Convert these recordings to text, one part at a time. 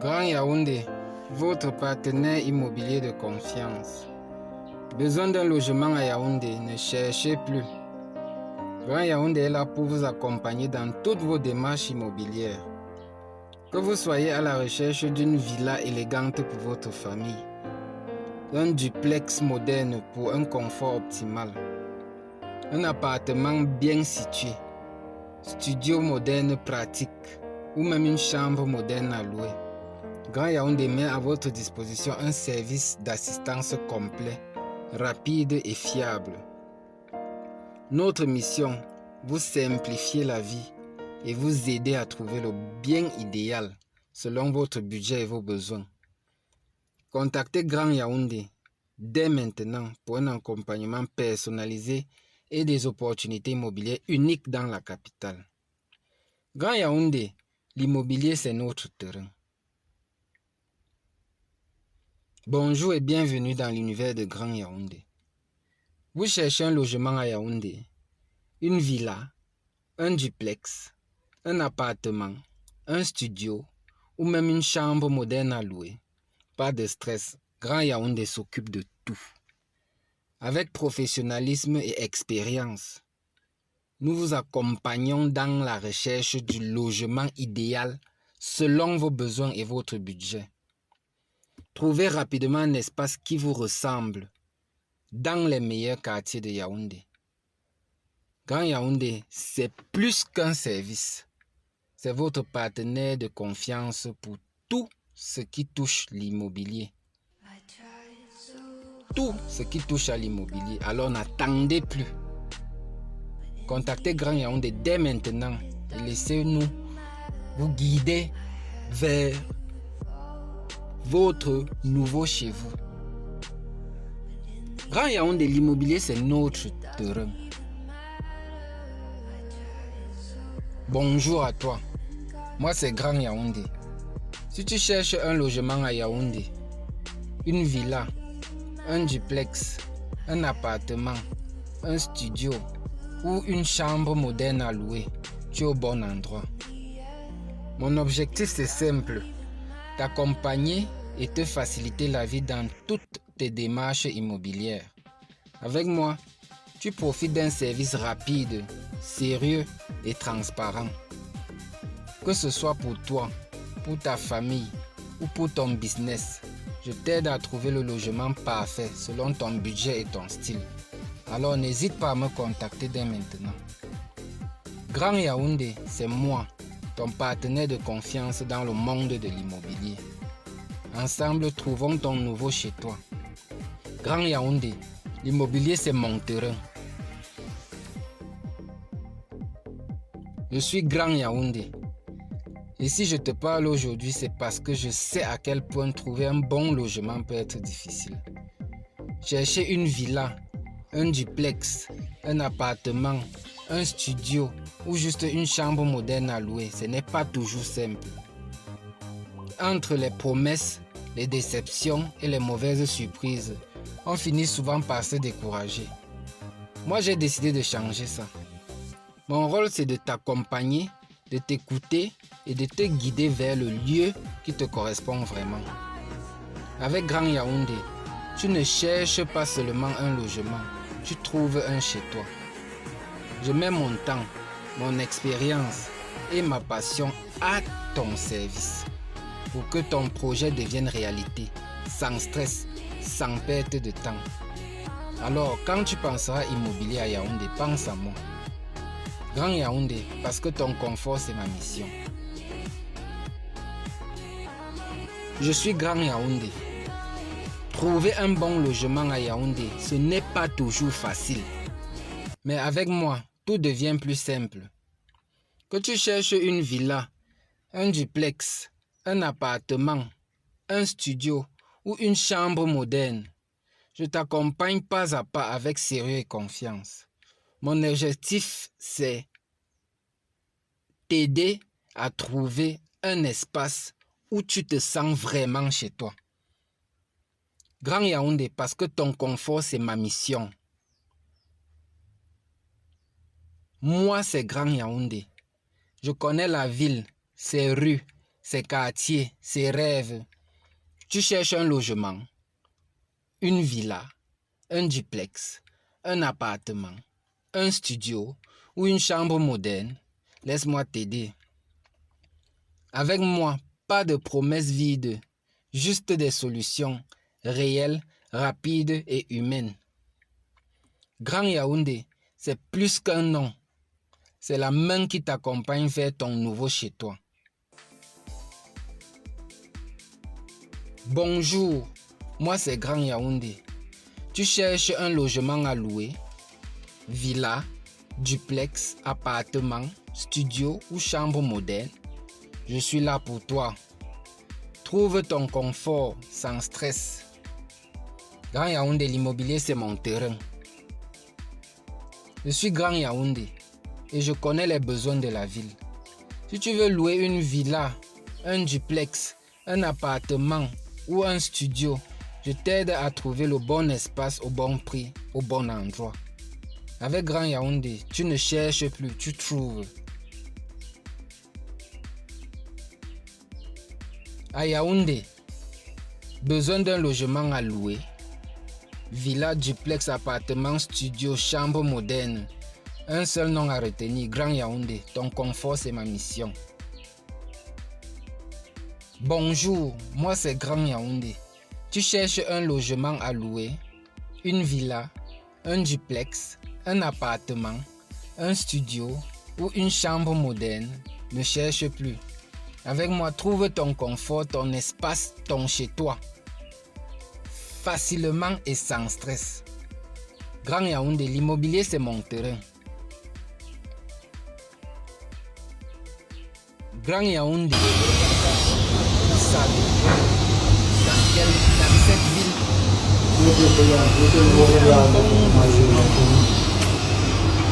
Grand Yaoundé, votre partenaire immobilier de confiance. Besoin d'un logement à Yaoundé, ne cherchez plus. Grand Yaoundé est là pour vous accompagner dans toutes vos démarches immobilières. Que vous soyez à la recherche d'une villa élégante pour votre famille, un duplex moderne pour un confort optimal, un appartement bien situé, studio moderne pratique ou même une chambre moderne à louer. Grand Yaoundé met à votre disposition un service d'assistance complet, rapide et fiable. Notre mission, vous simplifier la vie et vous aider à trouver le bien idéal selon votre budget et vos besoins. Contactez Grand Yaoundé dès maintenant pour un accompagnement personnalisé et des opportunités immobilières uniques dans la capitale. Grand Yaoundé, l'immobilier c'est notre terrain. Bonjour et bienvenue dans l'univers de Grand Yaoundé. Vous cherchez un logement à Yaoundé, une villa, un duplex, un appartement, un studio ou même une chambre moderne à louer. Pas de stress, Grand Yaoundé s'occupe de tout. Avec professionnalisme et expérience, nous vous accompagnons dans la recherche du logement idéal selon vos besoins et votre budget. Trouvez rapidement un espace qui vous ressemble dans les meilleurs quartiers de Yaoundé. Grand Yaoundé, c'est plus qu'un service. C'est votre partenaire de confiance pour tout ce qui touche l'immobilier. Tout ce qui touche à l'immobilier. Alors n'attendez plus. Contactez Grand Yaoundé dès maintenant et laissez-nous vous guider vers votre nouveau chez vous. Grand Yaoundé, l'immobilier, c'est notre terrain. Bonjour à toi. Moi, c'est Grand Yaoundé. Si tu cherches un logement à Yaoundé, une villa, un duplex, un appartement, un studio ou une chambre moderne à louer, tu es au bon endroit. Mon objectif, c'est simple. T'accompagner et te faciliter la vie dans toutes tes démarches immobilières. Avec moi, tu profites d'un service rapide, sérieux et transparent. Que ce soit pour toi, pour ta famille ou pour ton business, je t'aide à trouver le logement parfait selon ton budget et ton style. Alors n'hésite pas à me contacter dès maintenant. Grand Yaoundé, c'est moi, ton partenaire de confiance dans le monde de l'immobilier. Ensemble, trouvons ton nouveau chez toi. Grand Yaoundé, l'immobilier c'est mon terrain. Je suis Grand Yaoundé. Et si je te parle aujourd'hui, c'est parce que je sais à quel point trouver un bon logement peut être difficile. Chercher une villa, un duplex, un appartement, un studio ou juste une chambre moderne à louer, ce n'est pas toujours simple. Entre les promesses, les déceptions et les mauvaises surprises, on finit souvent par se décourager. Moi, j'ai décidé de changer ça. Mon rôle, c'est de t'accompagner, de t'écouter et de te guider vers le lieu qui te correspond vraiment. Avec Grand Yaoundé, tu ne cherches pas seulement un logement, tu trouves un chez toi. Je mets mon temps, mon expérience et ma passion à ton service pour que ton projet devienne réalité, sans stress, sans perte de temps. Alors, quand tu penseras immobilier à Yaoundé, pense à moi. Grand Yaoundé, parce que ton confort, c'est ma mission. Je suis Grand Yaoundé. Trouver un bon logement à Yaoundé, ce n'est pas toujours facile. Mais avec moi, tout devient plus simple. Que tu cherches une villa, un duplex, un appartement, un studio ou une chambre moderne, je t'accompagne pas à pas avec sérieux et confiance. Mon objectif, c'est t'aider à trouver un espace où tu te sens vraiment chez toi. Grand Yaoundé, parce que ton confort, c'est ma mission. Moi, c'est Grand Yaoundé. Je connais la ville, ses rues, ses quartiers, ses rêves. Tu cherches un logement, une villa, un duplex, un appartement, un studio ou une chambre moderne. Laisse-moi t'aider. Avec moi, pas de promesses vides, juste des solutions réelles, rapides et humaines. Grand Yaoundé, c'est plus qu'un nom. C'est la main qui t'accompagne vers ton nouveau chez toi. Bonjour, moi c'est Grand Yaoundé. Tu cherches un logement à louer, villa, duplex, appartement, studio ou chambre moderne? Je suis là pour toi. Trouve ton confort sans stress. Grand Yaoundé, l'immobilier c'est mon terrain. Je suis Grand Yaoundé et je connais les besoins de la ville. Si tu veux louer une villa, un duplex, un appartement ou un studio, je t'aide à trouver le bon espace au bon prix, au bon endroit. Avec Grand Yaoundé, tu ne cherches plus, tu trouves. À Yaoundé, besoin d'un logement à louer, villa, duplex, appartement, studio, chambre moderne. Un seul nom à retenir, Grand Yaoundé, ton confort c'est ma mission. Bonjour, moi c'est Grand Yaoundé. Tu cherches un logement à louer, une villa, un duplex, un appartement, un studio ou une chambre moderne? Ne cherche plus. Avec moi, trouve ton confort, ton espace, ton chez-toi. Facilement et sans stress. Grand Yaoundé, l'immobilier c'est mon terrain. Grand Yaoundé, vous savez dans cette ville,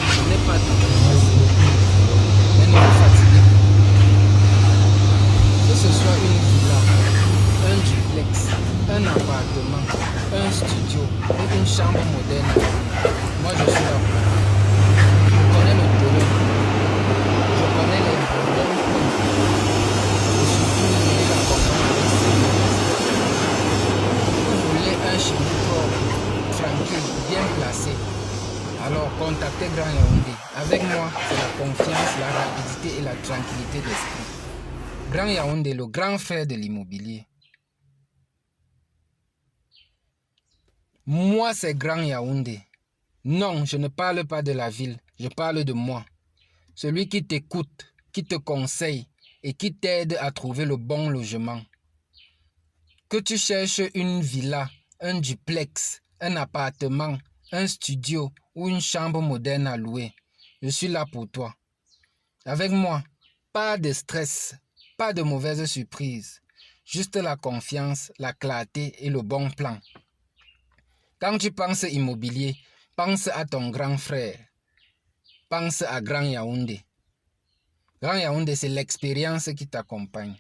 ce n'est pas tout facile, mais ne vous fatiguez pas. Que ce soit une villa, un duplex, un appartement, un studio ou une chambre moderne, moi je suis là pour vous. Je connais le terrain, je connais les bons points et surtout je connais la commande avec sécurité. Vous voulez un chez vous propre, tranquille, bien placé. Alors contactez Grand Yaoundé. Avec moi, c'est la confiance, la rapidité et la tranquillité d'esprit. Grand Yaoundé, le grand frère de l'immobilier. Moi, c'est Grand Yaoundé. Non, je ne parle pas de la ville, je parle de moi. Celui qui t'écoute, qui te conseille et qui t'aide à trouver le bon logement. Que tu cherches une villa, un duplex, un appartement, un studio ou une chambre moderne à louer, je suis là pour toi. Avec moi, pas de stress, pas de mauvaises surprises, juste la confiance, la clarté et le bon plan. Quand tu penses immobilier, pense à ton grand frère. Pense à Grand Yaoundé. Grand Yaoundé, c'est l'expérience qui t'accompagne.